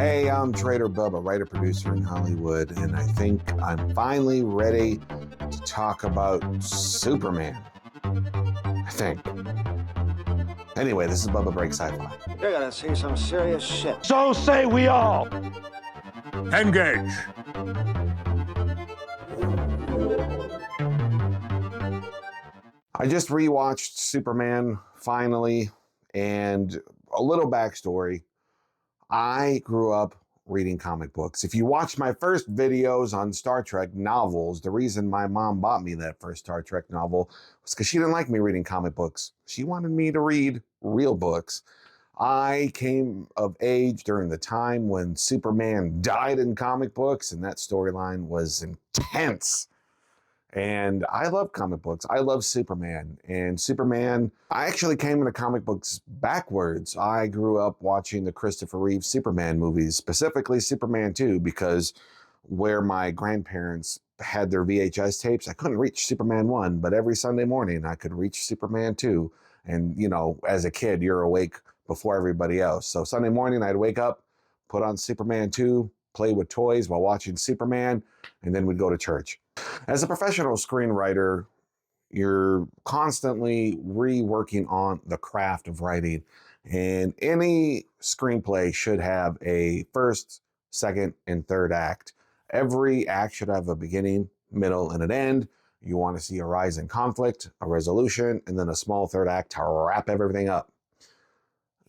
Hey, I'm Trader Bubba, writer-producer in Hollywood, and I think I'm finally ready to talk about Superman. I think. Anyway, this is Bubba Breaks Sci-Fi. You're gonna see some serious shit. So say we all. Engage. I just rewatched Superman finally, and a little backstory. I grew up reading comic books. If you watched my first videos on Star Trek novels, the reason my mom bought me that first Star Trek novel was because she didn't like me reading comic books. She wanted me to read real books. I came of age during the time when Superman died in comic books, and that storyline was intense. And I love comic books. I love Superman. And Superman, I actually came into comic books backwards. I grew up watching the Christopher Reeve Superman movies, specifically Superman 2, because where my grandparents had their VHS tapes, I couldn't reach Superman 1, but every Sunday morning I could reach Superman 2. And, you know, as a kid, you're awake before everybody else. So Sunday morning, I'd wake up, put on Superman 2, play with toys while watching Superman, and then we'd go to church. As a professional screenwriter, you're constantly reworking on the craft of writing, and any screenplay should have a first, second, and third act. Every act should have a beginning, middle, and an end. You want to see a rise in conflict, a resolution, and then a small third act to wrap everything up.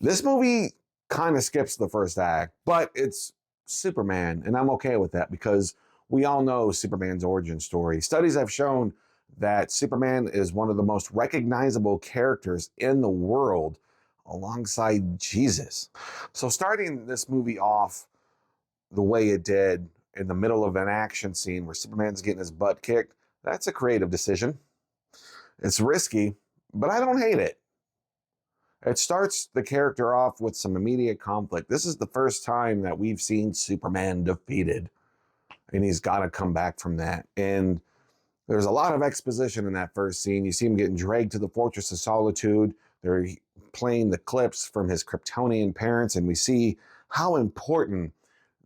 This movie kind of skips the first act, but it's Superman, and I'm okay with that because we all know Superman's origin story. Studies have shown that Superman is one of the most recognizable characters in the world alongside Jesus. So starting this movie off the way it did in the middle of an action scene where Superman's getting his butt kicked, that's a creative decision. It's risky, but I don't hate it. It starts the character off with some immediate conflict. This is the first time that we've seen Superman defeated, and he's got to come back from that. And there's a lot of exposition in that first scene. You see him getting dragged to the Fortress of Solitude. They're playing the clips from his Kryptonian parents, and we see how important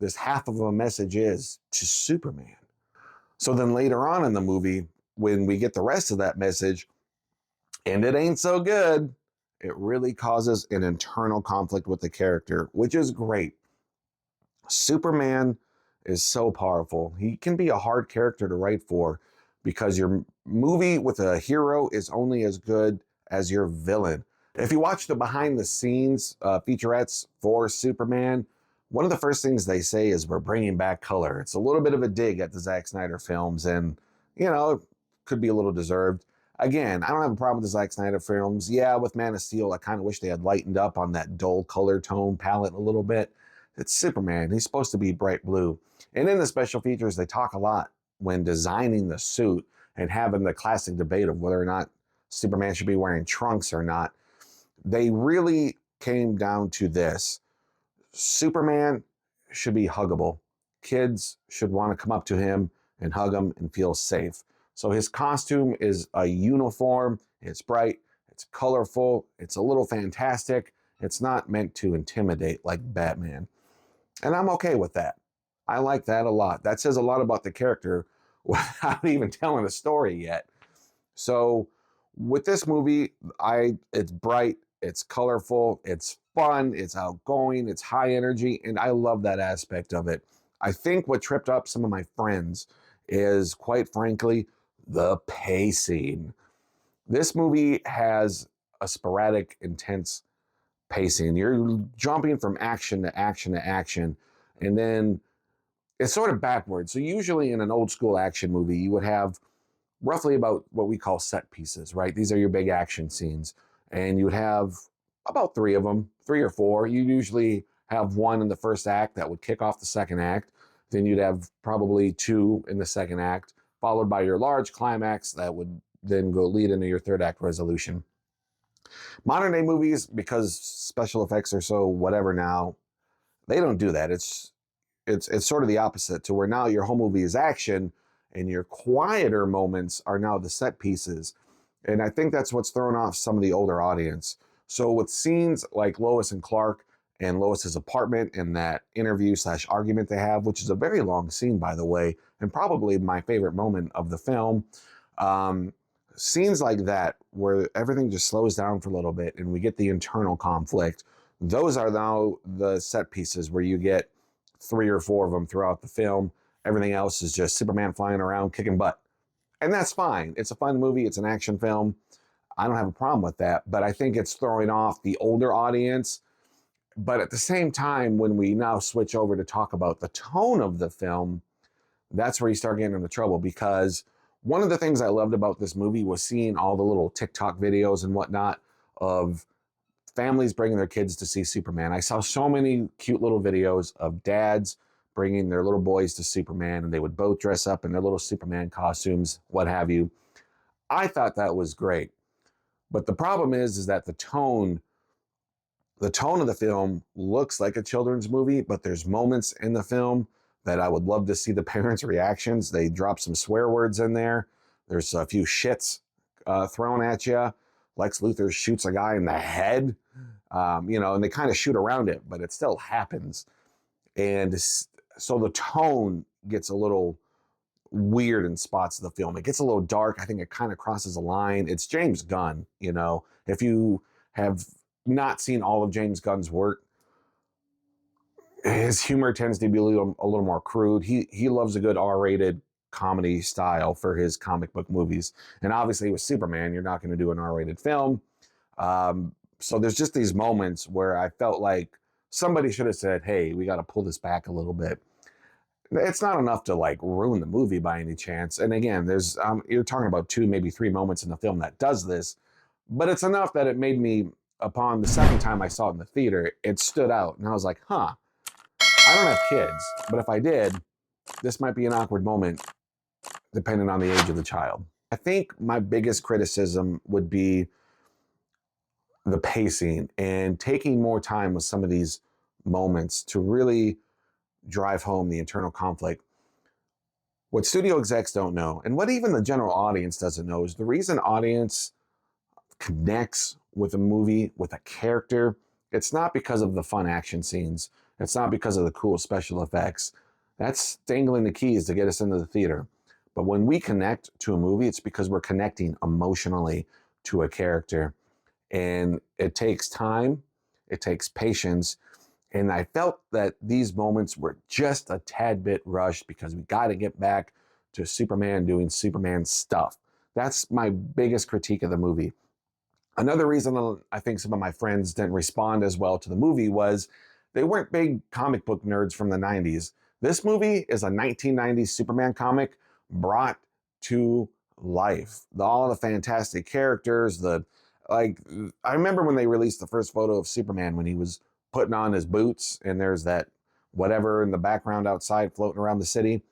this half of a message is to Superman. So then later on in the movie, when we get the rest of that message, and it ain't so good, it really causes an internal conflict with the character, which is great. Superman is so powerful. He can be a hard character to write for because your movie with a hero is only as good as your villain. If you watch the behind the scenes featurettes for Superman, one of the first things they say is we're bringing back color. It's a little bit of a dig at the Zack Snyder films, and, you know, it could be a little deserved. Again, I don't have a problem with the Zack Snyder films. Yeah, with Man of Steel, I kind of wish they had lightened up on that dull color tone palette a little bit. It's Superman. He's supposed to be bright blue. And in the special features, they talk a lot when designing the suit and having the classic debate of whether or not Superman should be wearing trunks or not. They really came down to this. Superman should be huggable. Kids should want to come up to him and hug him and feel safe. So his costume is a uniform. It's bright. It's colorful. It's a little fantastic. It's not meant to intimidate like Batman. And I'm okay with that. I like that a lot. That says a lot about the character without even telling the story yet. So with this movie, it's bright, it's colorful, it's fun, it's outgoing, it's high energy, and I love that aspect of it. I think what tripped up some of my friends is, quite frankly, the pacing. This movie has a sporadic, intense pacing. You're jumping from action to action to action, and then it's sort of backwards. So usually in an old school action movie, you would have roughly about what we call set pieces, right? These are your big action scenes, and you would have about 3 of them, 3 or 4. You usually have 1 in the first act that would kick off the second act. Then you'd have probably 2 in the second act, followed by your large climax that would then go lead into your third act resolution. Modern day movies, because special effects are so whatever now, they don't do that. It's sort of the opposite, to where now your whole movie is action and your quieter moments are now the set pieces. And I think that's what's thrown off some of the older audience. So with scenes like Lois and Clark and Lois's apartment and that interview/argument they have, which is a very long scene, by the way, and probably my favorite moment of the film. Scenes like that, where everything just slows down for a little bit and we get the internal conflict, those are now the set pieces where you get 3 or 4 of them throughout the film. Everything else is just Superman flying around kicking butt. And that's fine. It's a fun movie. It's an action film. I don't have a problem with that, but I think it's throwing off the older audience. But at the same time, when we now switch over to talk about the tone of the film, that's where you start getting into trouble, because one of the things I loved about this movie was seeing all the little TikTok videos and whatnot of families bringing their kids to see Superman. I saw so many cute little videos of dads bringing their little boys to Superman, and they would both dress up in their little Superman costumes, what have you. I thought that was great. But the problem is that the tone of the film looks like a children's movie, but there's moments in the film that I would love to see the parents' reactions. They drop some swear words in there. There's a few shits thrown at you. Lex Luthor shoots a guy in the head, and they kind of shoot around it, but it still happens. And so the tone gets a little weird in spots of the film. It gets a little dark. I think it kind of crosses a line. It's James Gunn, If you have not seen all of James Gunn's work, his humor tends to be a little more crude. He loves a good R-rated comedy style for his comic book movies. And obviously with Superman, you're not going to do an R-rated film. So there's just these moments where I felt like somebody should have said, hey, we got to pull this back a little bit. It's not enough to ruin the movie by any chance. And again, there's you're talking about 2, maybe 3 moments in the film that does this, but it's enough that it made me, upon the second time I saw it in the theater, it stood out. And I was like, I don't have kids, but if I did, this might be an awkward moment depending on the age of the child. I think my biggest criticism would be the pacing and taking more time with some of these moments to really drive home the internal conflict. What studio execs don't know, and what even the general audience doesn't know, is the reason audience connects with a movie, with a character, it's not because of the fun action scenes. It's not because of the cool special effects. That's dangling the keys to get us into the theater. But when we connect to a movie, it's because we're connecting emotionally to a character. And it takes time, it takes patience. And I felt that these moments were just a tad bit rushed because we got to get back to Superman doing Superman stuff. That's my biggest critique of the movie. Another reason I think some of my friends didn't respond as well to the movie was they weren't big comic book nerds from the 90s. This movie is a 1990s Superman comic brought to life. All the fantastic characters, I remember when they released the first photo of Superman when he was putting on his boots and there's that whatever in the background outside floating around the city.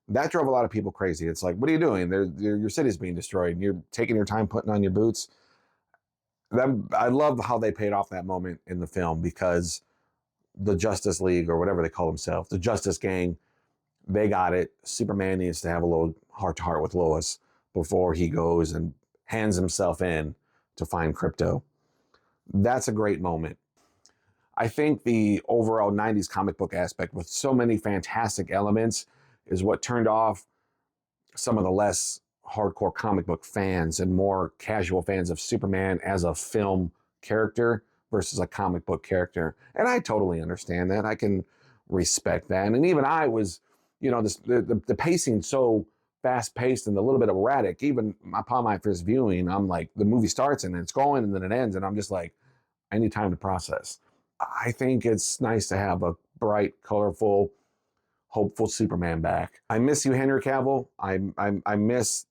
That drove a lot of people crazy. It's like, what are you doing? Your city's being destroyed and you're taking your time putting on your boots. I love how they paid off that moment in the film, because the Justice League, or whatever they call themselves, the Justice Gang, they got it. Superman needs to have a little heart-to-heart with Lois before he goes and hands himself in to find Krypto. That's a great moment. I think the overall 90s comic book aspect with so many fantastic elements is what turned off some of the less hardcore comic book fans and more casual fans of Superman as a film character versus a comic book character. And I totally understand that. I can respect that. And even I was, the pacing so fast paced and a little bit erratic. Even upon my first viewing, I'm like, the movie starts and it's going and then it ends. And I'm just like, I need time to process. I think it's nice to have a bright, colorful, hopeful Superman back. I miss you, Henry Cavill. I miss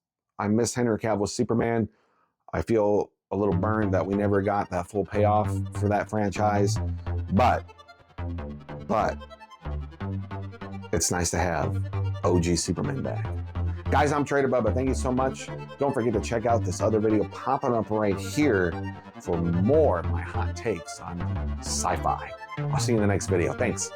Henry Cavill's Superman. I feel a little burned that we never got that full payoff for that franchise. But it's nice to have OG Superman back. Guys, I'm Trader Bubba. Thank you so much. Don't forget to check out this other video popping up right here for more of my hot takes on sci-fi. I'll see you in the next video. Thanks.